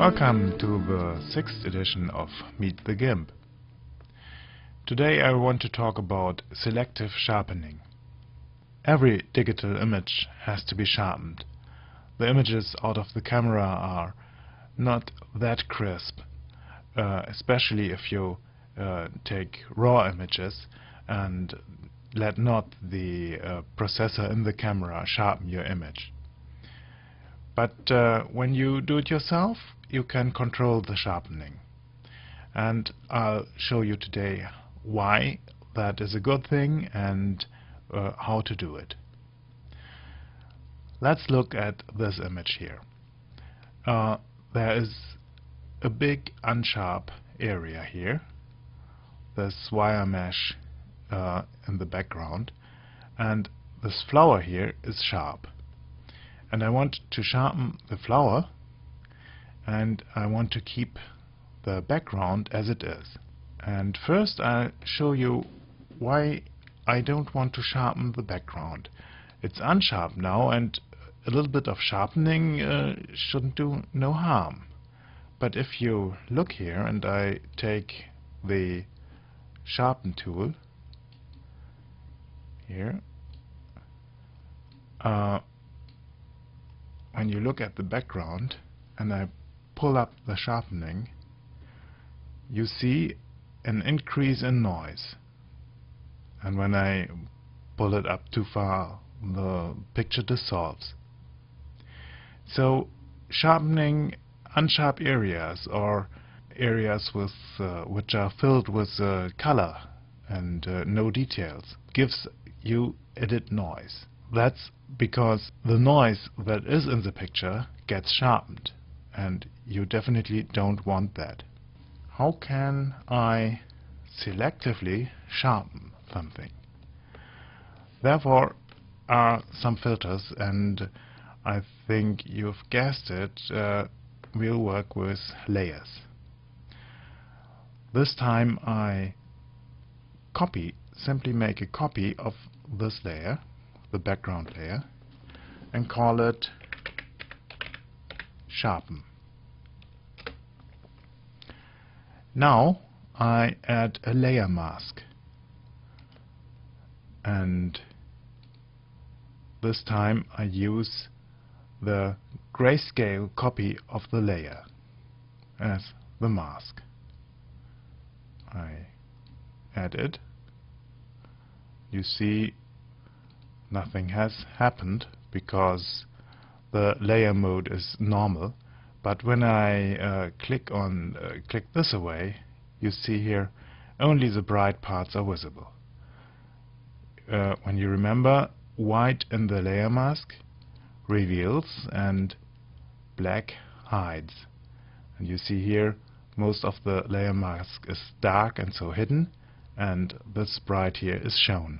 Welcome to the 6th edition of Meet the GIMP. Today I want to talk about selective sharpening. Every digital image has to be sharpened. The images out of the camera are not that crisp, especially if you take raw images and let not the processor in the camera sharpen your image. But when you do it yourself, you can control the sharpening. And I'll show you today why that is a good thing and how to do it. Let's look at this image here. There is a big unsharp area here. This wire mesh in the background, and this flower here is sharp. And I want to sharpen the flower, and I want to keep the background as it is. And first I'll show you why I don't want to sharpen the background. It's unsharp now, and a little bit of sharpening shouldn't do no harm. But if you look here and I take the sharpen tool here, when you look at the background and I pull up the sharpening, you see an increase in noise. And when I pull it up too far, the picture dissolves. So sharpening unsharp areas or areas with which are filled with color and no details gives you added noise. That's because the noise that is in the picture gets sharpened, and you definitely don't want that. How can I selectively sharpen something? Therefore are some filters, and I think you've guessed it, we'll work with layers. This time I simply make a copy of this layer, the background layer, and call it sharpen. Now I add a layer mask, and this time I use the grayscale copy of the layer as the mask. I add it. You see nothing has happened because the layer mode is normal, but when I click this away, you see here only the bright parts are visible. When you remember, white in the layer mask reveals and black hides, and you see here most of the layer mask is dark and so hidden, and this bright here is shown.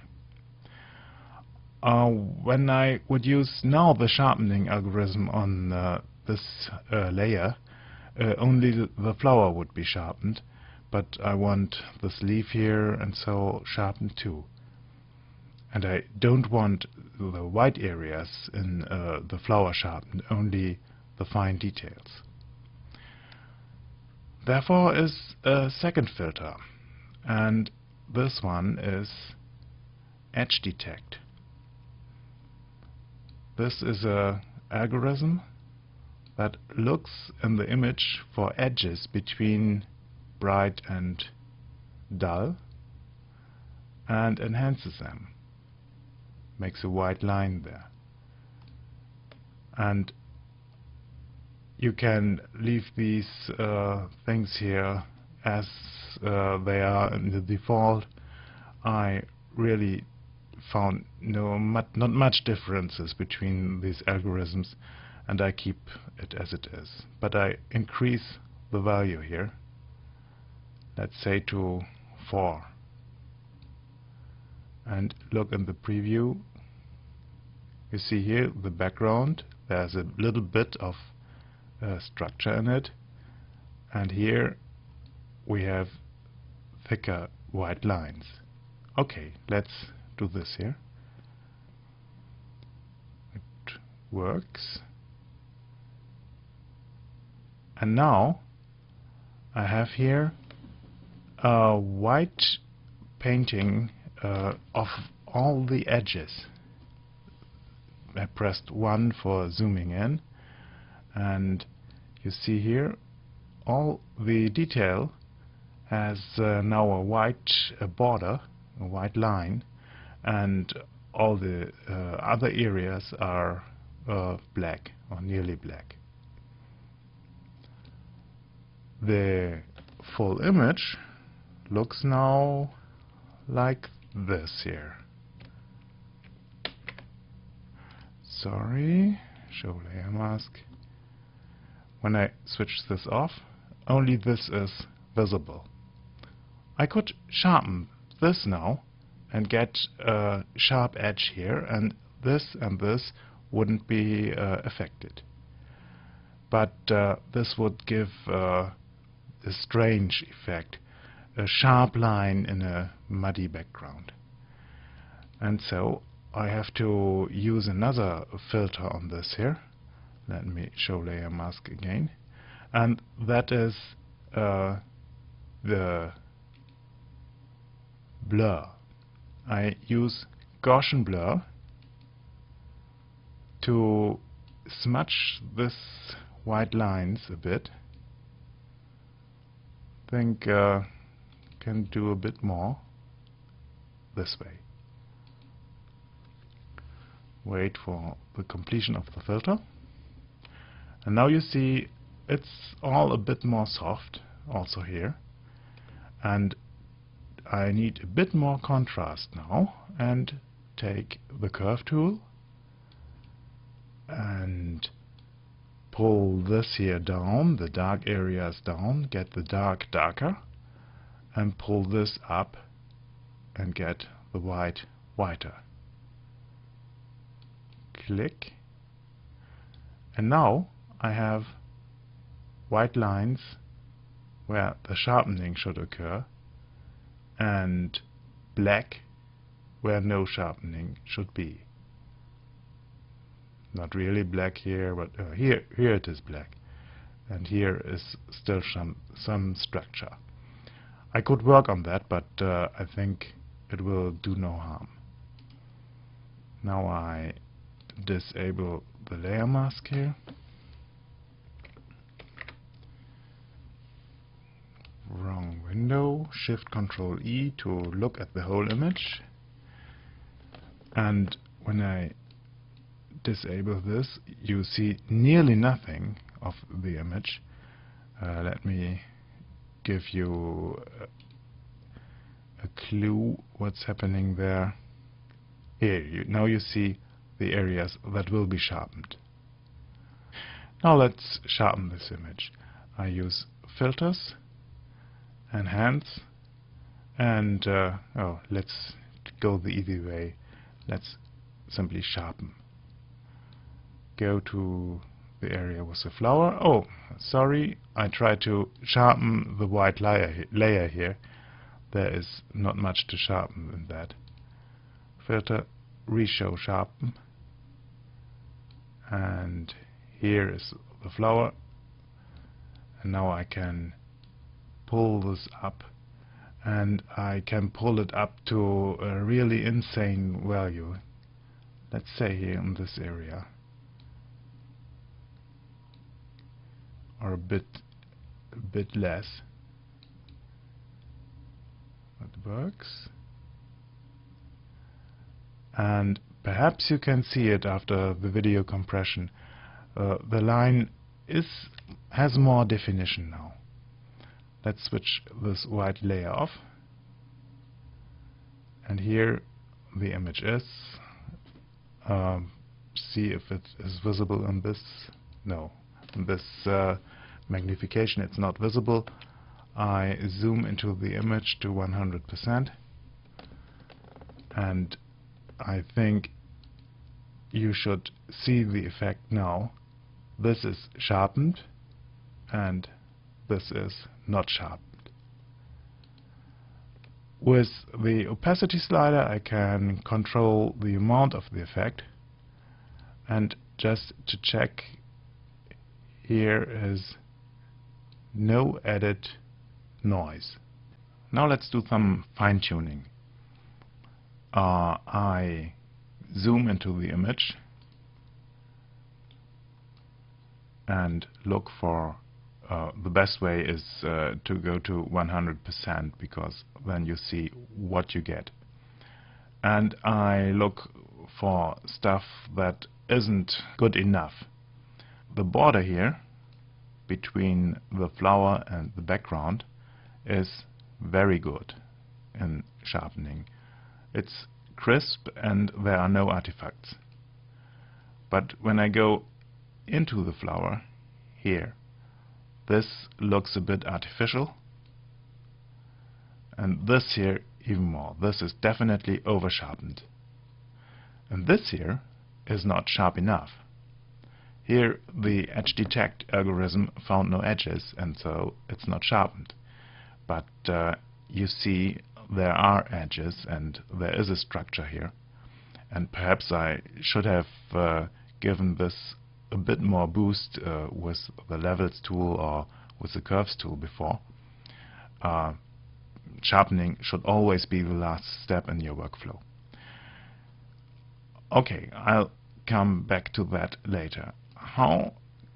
When I would use now the sharpening algorithm on this layer, only the flower would be sharpened, but I want this leaf here and so sharpened too. And I don't want the white areas in the flower sharpened, only the fine details. Therefore is a second filter, and this one is edge detect. This is an algorithm that looks in the image for edges between bright and dull and enhances them, makes a white line there. And you can leave these things here as they are in the default. I really found not much differences between these algorithms, and I keep it as it is. But I increase the value here, let's say to 4. And look in the preview. You see here the background, there's a little bit of structure in it, and here we have thicker white lines. Okay, let's do this here. It works, And now I have here a white painting of all the edges. I pressed 1 for zooming in, and you see here all the detail has now a white border, a white line, and all the other areas are black or nearly black. The full image looks now like this here. Sorry, show layer mask. When I switch this off, only this is visible. I could sharpen this now and get a sharp edge here, and this wouldn't be affected. But this would give a strange effect, a sharp line in a muddy background. And so I have to use another filter on this here. Let me show layer mask again, and that is the blur. I use Gaussian blur to smudge this white lines a bit. Think can do a bit more this way. Wait for the completion of the filter, and now you see it's all a bit more soft also here, and I need a bit more contrast now, and take the curve tool and pull this here down, the dark areas down, get the dark darker, and pull this up and get the white whiter. Click, and now I have white lines where the sharpening should occur, and black where no sharpening should be. Not really black here, but here it is black, and here is still some structure. I could work on that, but I think it will do no harm. Now I disable the layer mask here. Wrong window. Shift Control E to look at the whole image. And when I disable this, you see nearly nothing of the image. Let me give you a clue what's happening there. Here, now you see the areas that will be sharpened. Now let's sharpen this image. I use filters, enhance, and let's go the easy way. Let's simply sharpen. Go to the area with the flower. Oh, sorry, I tried to sharpen the white layer here. There is not much to sharpen in that. Filter, reshow sharpen, and here is the flower, and now I can pull this up, and I can pull it up to a really insane value. Let's say here in this area, or a bit less. That works. And perhaps you can see it after the video compression. The line has more definition now. Let's switch this white layer off, and here the image is. See if it is visible in this. No, in this magnification it's not visible. I zoom into the image to 100%, and I think you should see the effect now. This is sharpened, and this is not sharpened. With the opacity slider I can control the amount of the effect, and just to check, here is no added noise. Now let's do some fine-tuning. I zoom into the image and look for the best way is to go to 100%, because then you see what you get. And I look for stuff that isn't good enough. The border here between the flower and the background is very good in sharpening. It's crisp and there are no artifacts. But when I go into the flower here, this looks a bit artificial, and this here even more. This is definitely over sharpened, and this here is not sharp enough. Here the edge detect algorithm found no edges, and so it's not sharpened. But you see there are edges and there is a structure here, and perhaps I should have given this a bit more boost with the levels tool or with the curves tool before. Sharpening should always be the last step in your workflow. Okay, I'll come back to that later. How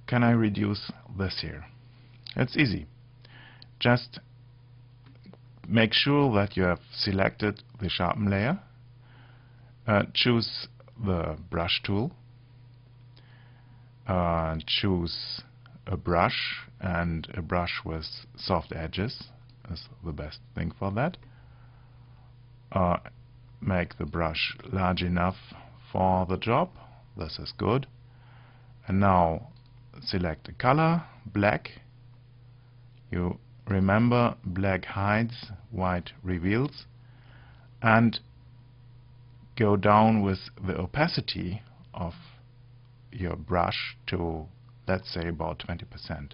can I reduce this here? It's easy. Just make sure that you have selected the sharpen layer. Choose the brush tool. Choose a brush, and a brush with soft edges is the best thing for that. Make the brush large enough for the job. This is good. And now select a color, black. You remember, black hides, white reveals. And go down with the opacity of your brush to, let's say, about 20%.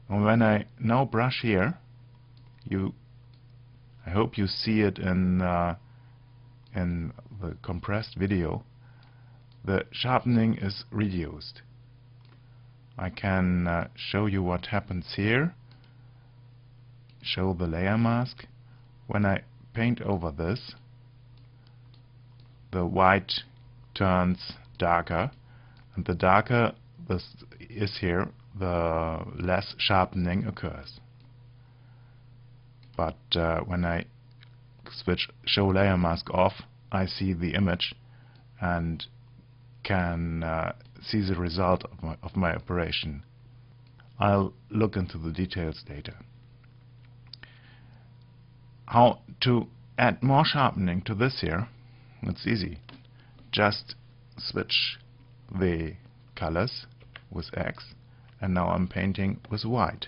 And when I now brush here, I hope you see it in the compressed video, the sharpening is reduced. I can show you what happens here. Show the layer mask. When I paint over this, the white turns darker, and the darker this is here, the less sharpening occurs. But when I switch show layer mask off, I see the image and can see the result of my operation. I'll look into the details later. How to add more sharpening to this here? It's easy. Just switch the colors with X, and now I'm painting with white.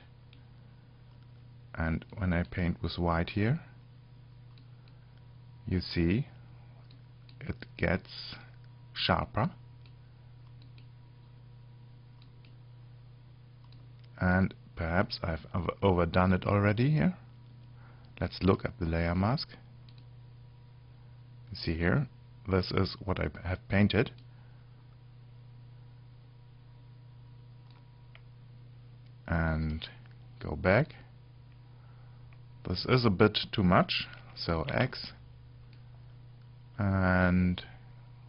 And when I paint with white here, you see it gets sharper, and perhaps I've overdone it already here. Let's look at the layer mask. You see here, this is what I have painted. And go back. This is a bit too much, so X, and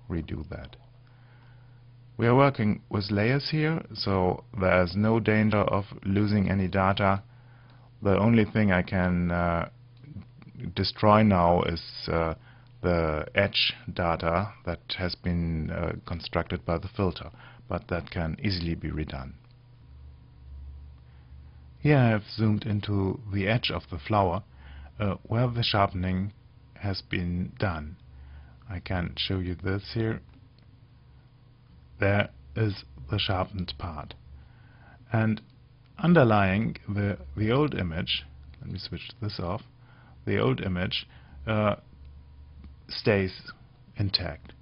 redo that. We are working with layers here, so there's no danger of losing any data. The only thing I can destroy now is the edge data that has been constructed by the filter, but that can easily be redone. Here I have zoomed into the edge of the flower where the sharpening has been done. I can show you this here. There is the sharpened part. And underlying the old image, let me switch this off, the old image stays intact.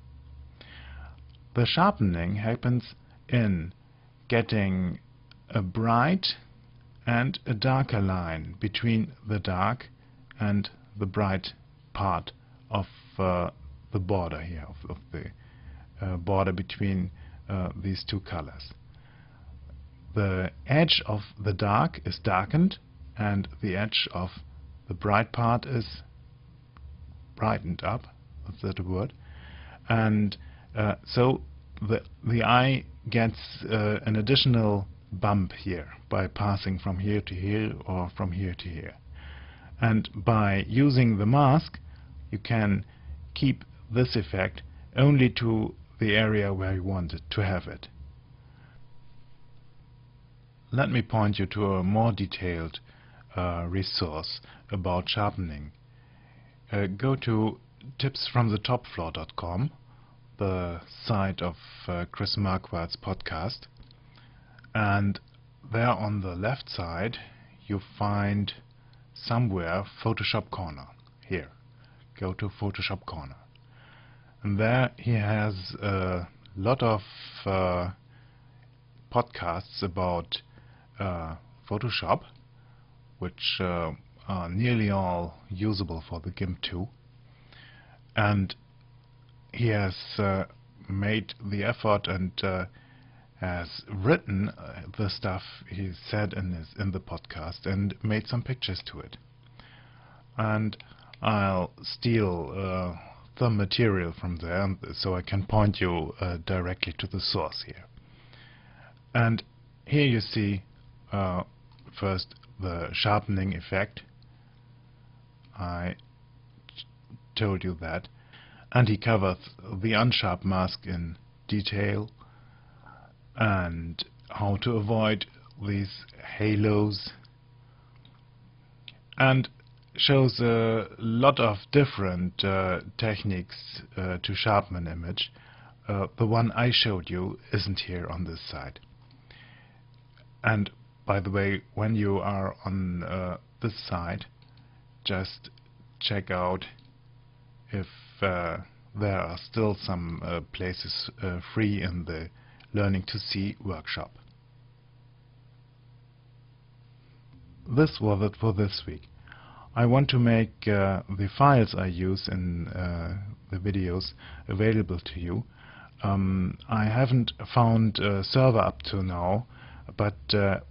The sharpening happens in getting a bright and a darker line between the dark and the bright part of the border here, of the border between these two colors. the edge of the dark is darkened and the edge of the bright part is brightened up. Is that a word? And so the eye gets an additional bump here by passing from here to here or from here to here. And by using the mask, you can keep this effect only to the area where you want it to have it. Let me point you to a more detailed resource about sharpening. Go to tipsfromthetopfloor.com, the site of Chris Marquardt's podcast, and there on the left side you find somewhere Photoshop Corner. Here, go to Photoshop Corner, and there he has a lot of podcasts about Photoshop, which are nearly all usable for the GIMP 2, and he has made the effort and has written the stuff he said in the podcast and made some pictures to it. And I'll steal some material from there so I can point you directly to the source here. And here you see first the sharpening effect. I told you that. And he covers the unsharp mask in detail and how to avoid these halos, and shows a lot of different techniques to sharpen an image. The one I showed you isn't here on this side. And by the way, when you are on this side, just check out if there are still some places free in the Learning to See workshop. This was it for this week. I want to make the files I use in the videos available to you. I haven't found a server up to now, but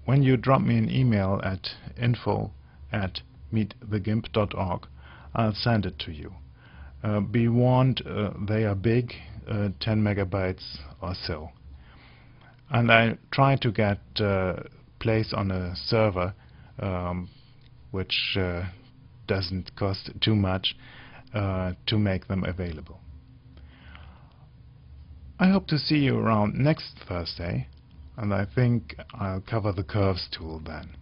when you drop me an email at info@meetthegimp.org, I'll send it to you. Be warned, they are big, 10 megabytes or so. And I try to get place on a server which doesn't cost too much to make them available. I hope to see you around next Thursday, and I think I'll cover the curves tool then.